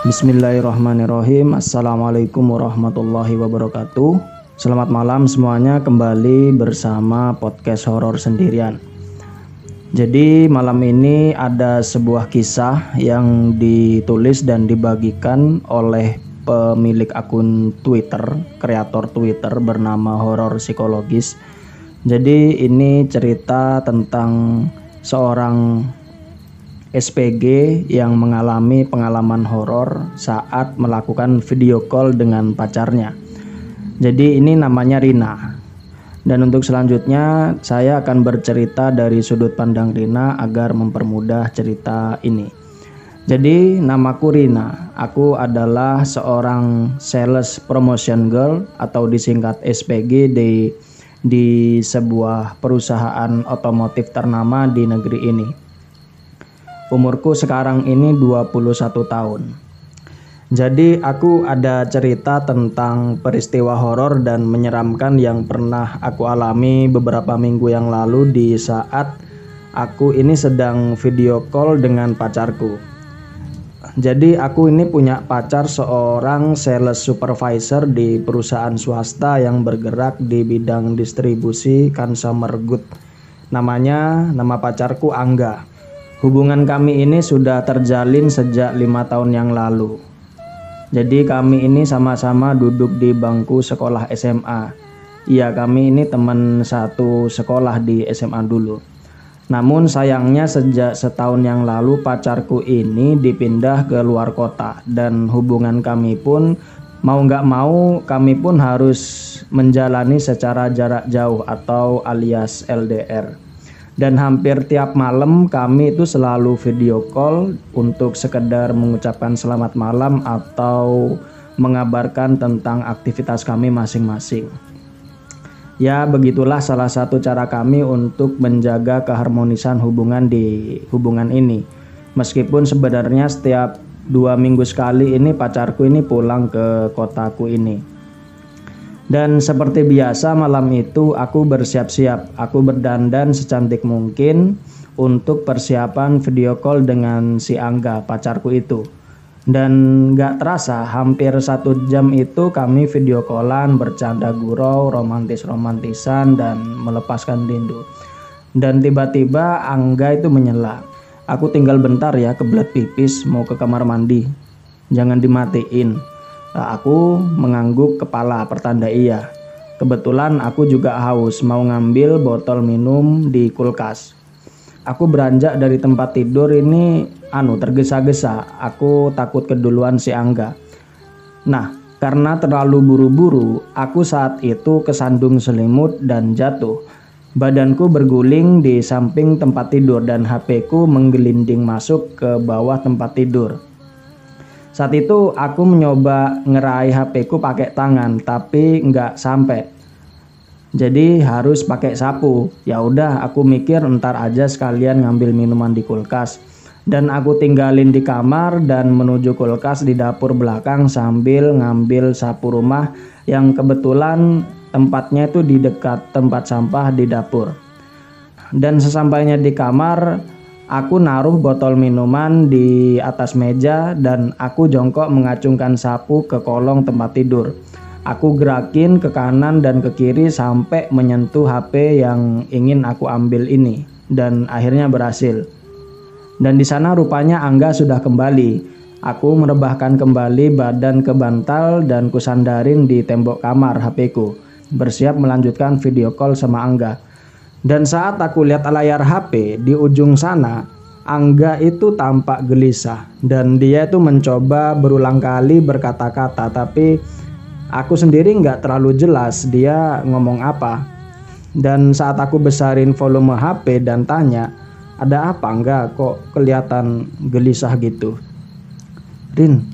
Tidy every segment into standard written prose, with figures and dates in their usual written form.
Bismillahirrahmanirrahim. Assalamualaikum warahmatullahi wabarakatuh. Selamat malam semuanya, kembali bersama podcast horor sendirian. Jadi malam ini ada sebuah kisah yang ditulis dan dibagikan oleh pemilik akun Twitter, kreator Twitter bernama Horor Psikologis. Jadi ini cerita tentang seorang SPG yang mengalami pengalaman horor saat melakukan video call dengan pacarnya. Jadi ini namanya Rina. Dan untuk selanjutnya saya akan bercerita dari sudut pandang Rina agar mempermudah cerita ini. Jadi namaku Rina. Aku adalah seorang sales promotion girl atau disingkat SPG di sebuah perusahaan otomotif ternama di negeri ini. Umurku sekarang ini 21 tahun. Jadi aku ada cerita tentang peristiwa horor dan menyeramkan yang pernah aku alami beberapa minggu yang lalu di saat aku ini sedang video call dengan pacarku. Jadi aku ini punya pacar seorang sales supervisor di perusahaan swasta yang bergerak di bidang distribusi consumer good. Nama pacarku Angga. Hubungan kami ini sudah terjalin sejak 5 tahun yang lalu. Jadi kami ini sama-sama duduk di bangku sekolah SMA. Iya, kami ini teman satu sekolah di SMA dulu. Namun sayangnya sejak setahun yang lalu pacarku ini dipindah ke luar kota. Dan hubungan kami pun mau gak mau kami pun harus menjalani secara jarak jauh atau alias LDR. Dan hampir tiap malam kami itu selalu video call untuk sekedar mengucapkan selamat malam atau mengabarkan tentang aktivitas kami masing-masing. Ya, begitulah salah satu cara kami untuk menjaga keharmonisan hubungan di hubungan ini. Meskipun sebenarnya setiap 2 minggu sekali ini pacarku ini pulang ke kotaku ini. Dan seperti biasa malam itu aku bersiap-siap, aku berdandan secantik mungkin untuk persiapan video call dengan si Angga, pacarku itu. Dan gak terasa hampir 1 jam itu kami video callan, bercanda gurau, romantis-romantisan dan melepaskan rindu. Dan tiba-tiba Angga itu menyela, "Aku tinggal bentar ya, kebelet pipis, mau ke kamar mandi. Jangan dimatiin." Aku mengangguk kepala pertanda iya. Kebetulan aku juga haus, mau ngambil botol minum di kulkas. Aku beranjak dari tempat tidur ini tergesa-gesa. Aku takut keduluan si Angga. Nah, karena terlalu buru-buru, aku saat itu kesandung selimut dan jatuh. Badanku berguling di samping tempat tidur dan HP-ku menggelinding masuk ke bawah tempat tidur. Saat itu aku mencoba ngeraih HP-ku pakai tangan, tapi nggak sampai. Jadi harus pakai sapu. Ya udah, aku mikir ntar aja sekalian ngambil minuman di kulkas. Dan aku tinggalin di kamar dan menuju kulkas di dapur belakang sambil ngambil sapu rumah yang kebetulan tempatnya itu di dekat tempat sampah di dapur. Dan sesampainya di kamar, aku naruh botol minuman di atas meja dan aku jongkok mengacungkan sapu ke kolong tempat tidur. Aku gerakin ke kanan dan ke kiri sampai menyentuh HP yang ingin aku ambil ini dan akhirnya berhasil. Dan di sana rupanya Angga sudah kembali. Aku merebahkan kembali badan ke bantal dan kusandarin di tembok kamar HP-ku, bersiap melanjutkan video call sama Angga. Dan saat aku lihat layar HP di ujung sana, Angga itu tampak gelisah dan dia itu mencoba berulang kali berkata-kata, tapi aku sendiri nggak terlalu jelas dia ngomong apa. Dan saat aku besarin volume HP dan tanya, "Ada apa enggak? Kok kelihatan gelisah gitu?" "Rin,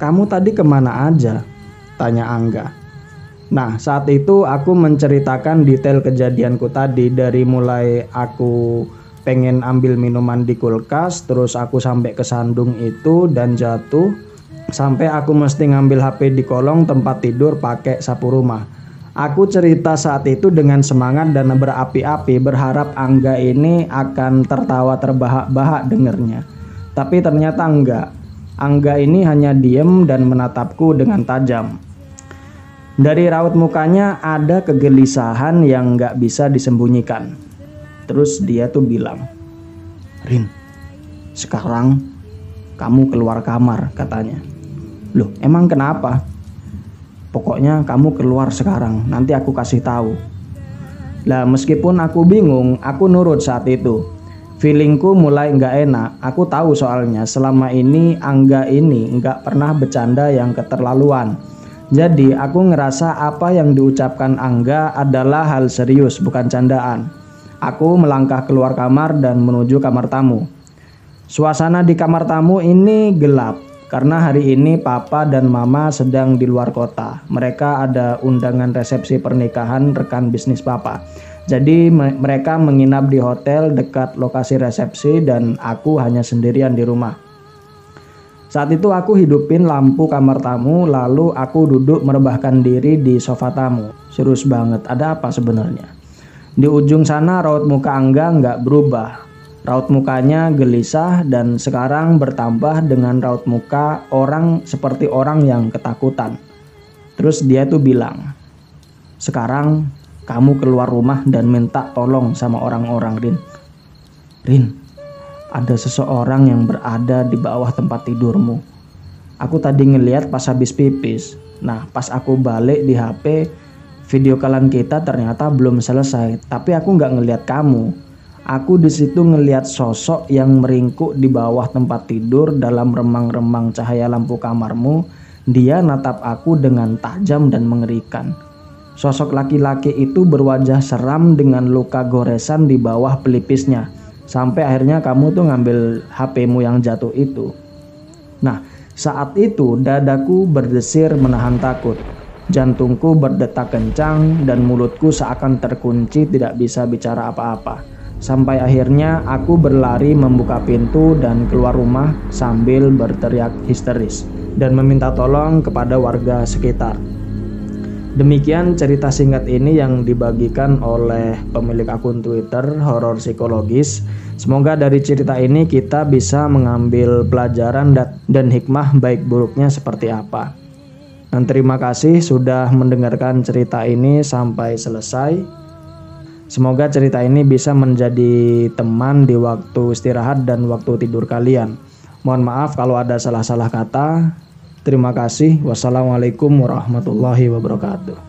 kamu tadi kemana aja?" tanya Angga. Nah, saat itu aku menceritakan detail kejadianku tadi, dari mulai aku pengen ambil minuman di kulkas, terus aku sampai kesandung itu dan jatuh, sampai aku mesti ngambil HP di kolong tempat tidur pakai sapu rumah. Aku cerita saat itu dengan semangat dan berapi-api, berharap Angga ini akan tertawa terbahak-bahak dengernya. Tapi ternyata enggak. Angga ini hanya diem dan menatapku dengan tajam. Dari raut mukanya ada kegelisahan yang gak bisa disembunyikan. Terus dia tuh bilang, "Rin, sekarang kamu keluar kamar," katanya. "Loh, emang kenapa?" "Pokoknya kamu keluar sekarang, nanti aku kasih tahu." Lah meskipun aku bingung, aku nurut saat itu. Feelingku mulai nggak enak. Aku tahu soalnya selama ini Angga ini nggak pernah bercanda yang keterlaluan. Jadi aku ngerasa apa yang diucapkan Angga adalah hal serius, bukan candaan. Aku melangkah keluar kamar dan menuju kamar tamu. Suasana di kamar tamu ini gelap karena hari ini Papa dan Mama sedang di luar kota. Mereka ada undangan resepsi pernikahan rekan bisnis Papa. Jadi mereka menginap di hotel dekat lokasi resepsi dan aku hanya sendirian di rumah. Saat itu aku hidupin lampu kamar tamu, lalu aku duduk merebahkan diri di sofa tamu. Serius banget, ada apa sebenarnya? Di ujung sana raut muka Angga nggak berubah. Raut mukanya gelisah dan sekarang bertambah dengan raut muka orang seperti orang yang ketakutan. Terus dia tuh bilang, "Sekarang kamu keluar rumah dan minta tolong sama orang-orang, Rin. Rin, ada seseorang yang berada di bawah tempat tidurmu. Aku tadi ngeliat pas habis pipis. Nah, pas aku balik di HP, video callan kita ternyata belum selesai. Tapi aku nggak ngeliat kamu. Aku di situ ngeliat sosok yang meringkuk di bawah tempat tidur dalam remang-remang cahaya lampu kamarmu. Dia natap aku dengan tajam dan mengerikan. Sosok laki-laki itu berwajah seram dengan luka goresan di bawah pelipisnya. Sampai akhirnya kamu tuh ngambil HP-mu yang jatuh itu." Nah, saat itu dadaku berdesir menahan takut. Jantungku berdetak kencang dan mulutku seakan terkunci tidak bisa bicara apa-apa. Sampai akhirnya aku berlari membuka pintu dan keluar rumah sambil berteriak histeris dan meminta tolong kepada warga sekitar. Demikian cerita singkat ini yang dibagikan oleh pemilik akun Twitter Horor Psikologis. Semoga dari cerita ini kita bisa mengambil pelajaran dan hikmah baik buruknya seperti apa. Dan terima kasih sudah mendengarkan cerita ini sampai selesai. Semoga cerita ini bisa menjadi teman di waktu istirahat dan waktu tidur kalian. Mohon maaf kalau ada salah-salah kata. Terima kasih. Wassalamualaikum warahmatullahi wabarakatuh.